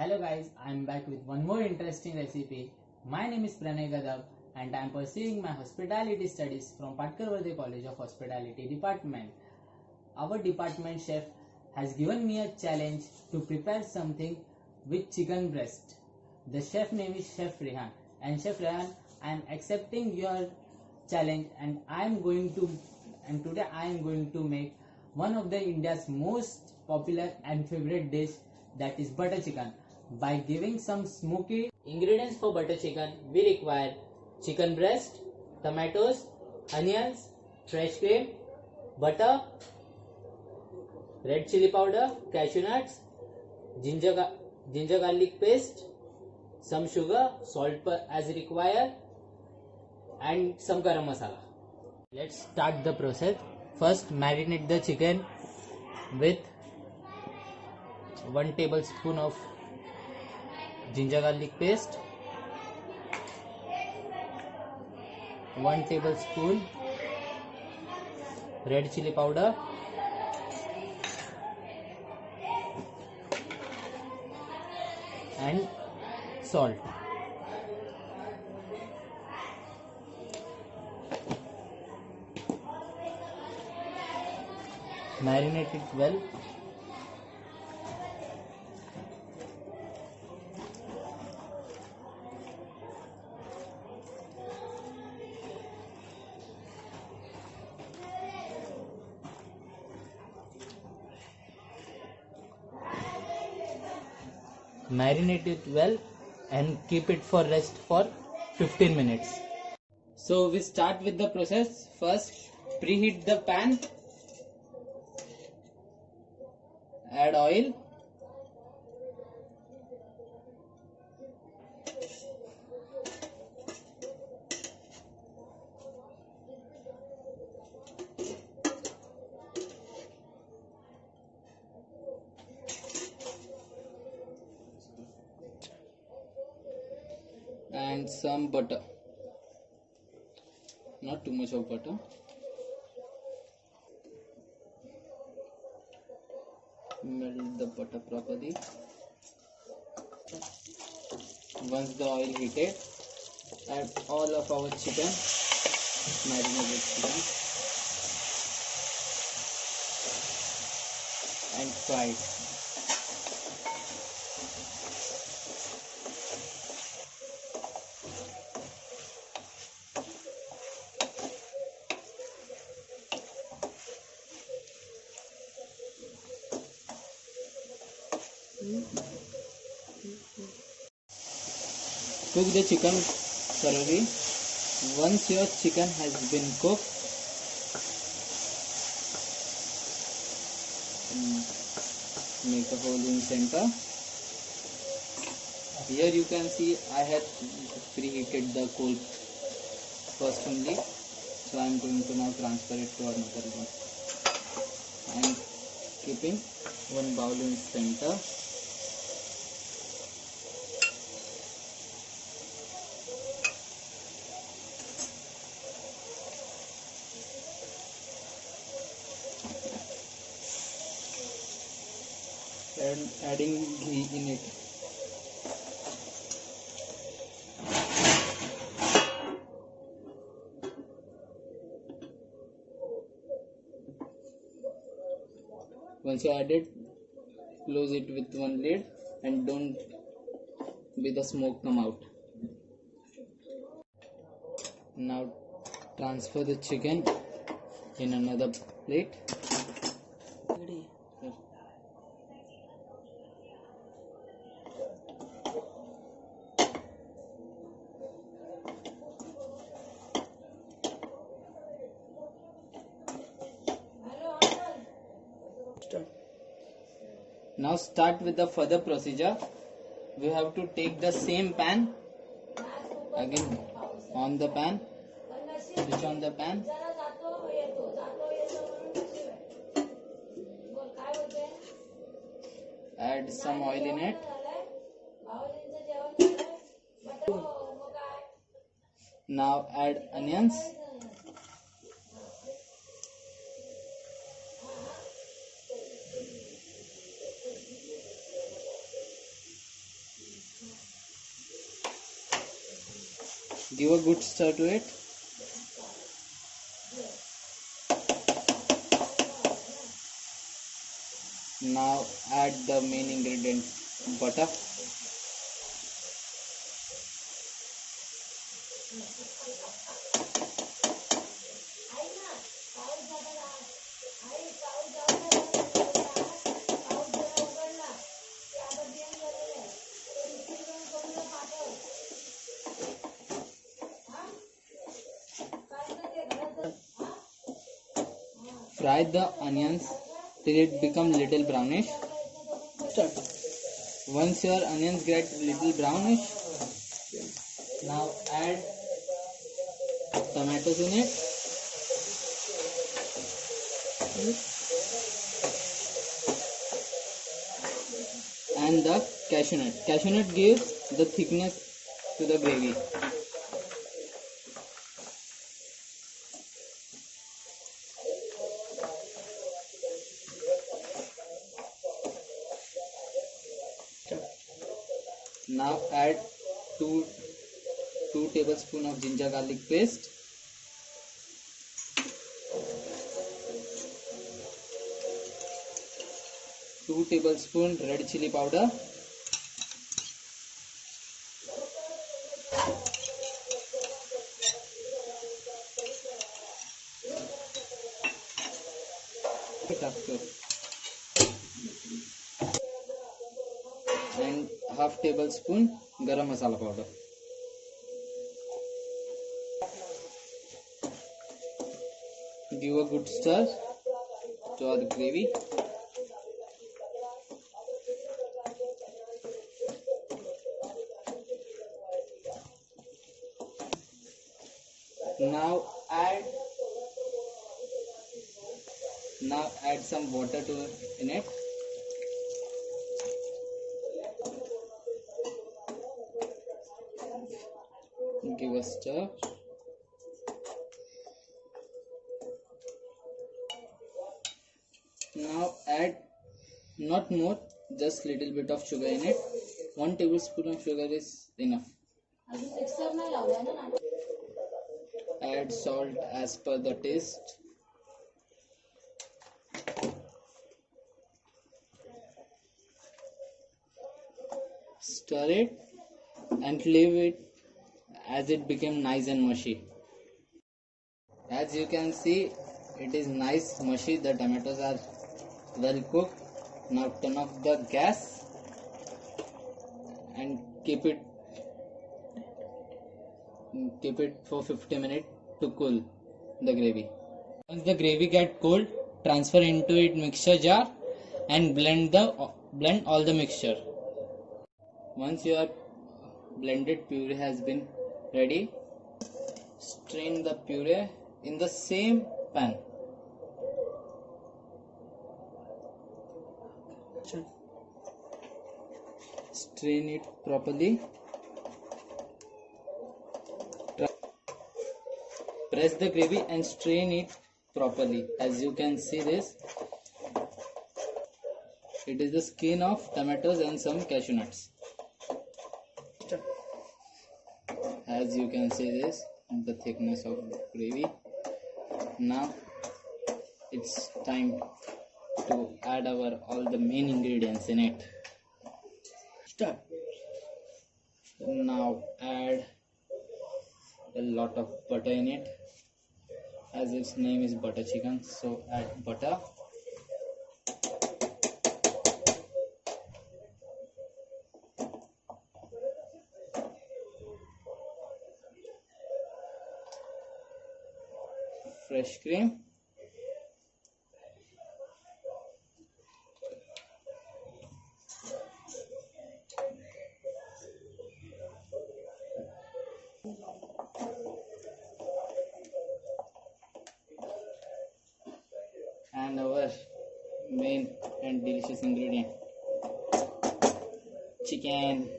Hello guys, I am back with one more interesting recipe. My name is Pranay Gadab and I am pursuing my hospitality studies from Patkarwade College of Hospitality Department. Our department chef has given me a challenge to prepare something with chicken breast. The chef name is Chef Rehan, and Chef Rehan, I am accepting your challenge and today I am going to make one of the India's most popular and favorite dish, that is butter chicken. By giving some smoky ingredients for butter chicken, we require chicken breast, tomatoes, onions, fresh cream, butter, red chili powder, cashew nuts, ginger garlic paste, some sugar, salt as required, and some garam masala. Let's start the process. First, marinate the chicken with 1 tablespoon of ginger garlic paste, 1 tablespoon red chili powder, and salt. Marinate it well. Marinate it well and keep it for rest for 15 minutes. So we start with the process. First, preheat the pan, add oil, and some butter, not too much of butter. Melt the butter properly. Once the oil heated, add all of our chicken, marinated chicken, and fry it. Cook the chicken thoroughly. Once your chicken has been cooked, make a hole in center. Here you can see I have preheated the coal first only, so I am going to now transfer it to another one. I am keeping one bowl in center. And adding ghee in it. Once you add it, close it with one lid and don't be the smoke come out. Now transfer the chicken in another plate. Now start with the further procedure. We have to take the same pan, again on the pan, switch on the pan, add some oil in it, now add onions, Give a good stir to it. Now add the main ingredient, butter. Fry the onions till it becomes little brownish. Once your onions get little brownish, now add tomatoes in it. And the cashew nut. Cashew nut gives the thickness to the gravy. Now add 2 tablespoons of ginger garlic paste. Two tablespoons red chili powder. And half tablespoon garam masala powder. Give a good stir to our gravy. Now add some water in it. Give a stir. Now add not more, just little bit of sugar in it. 1 tablespoon of sugar is enough. Add salt as per the taste. Stir it and leave it as it became nice and mushy. As you can see, it is nice mushy. The tomatoes are well cooked. Now turn off the gas and keep it for 50 minutes to cool the gravy. Once the gravy get cold, transfer into it mixture jar and blend all the mixture. Once your blended puree has been ready, strain the puree in the same pan. Strain it properly. Press the gravy and strain it properly. As you can see this, it is the skin of tomatoes and some cashew nuts. As you can see this, the thickness of the gravy. Now it's time to add all the main ingredients in it. Start. Now add a lot of butter in it, as its name is butter chicken, so add butter. Fresh cream. And our main and delicious ingredient, chicken.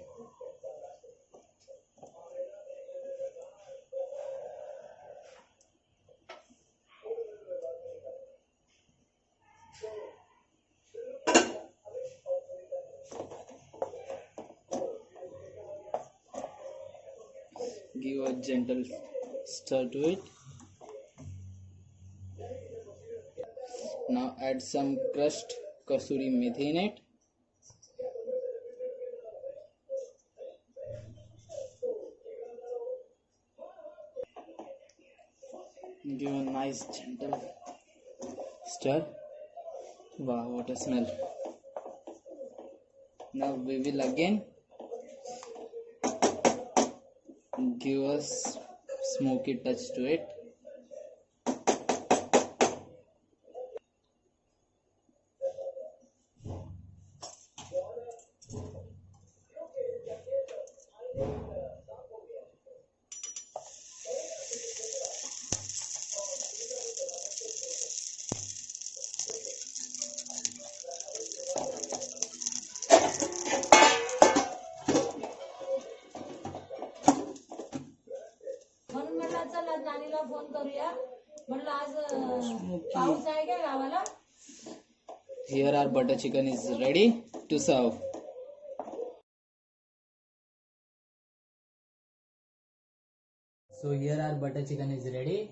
Give a gentle stir to it. Now add some crushed kasuri methi in it. Give a nice gentle stir. Wow, what a smell. Now we will again give a smoky touch to it. चला नानीला phone करूया म्हणलं आज पाऊस आहे का गावाला. Here our butter chicken is ready to serve. So here our butter chicken is ready.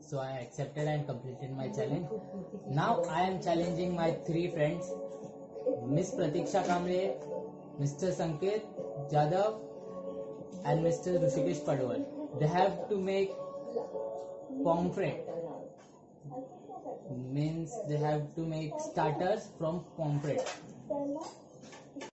So I accepted and completed my challenge. Now I am challenging my 3 friends, Miss Pratiksha Kamble, Mr. Sanket Jadhav and Mr. Rushikesh Padwal. They have to make pomfret. Means they have to make starters from pomfret.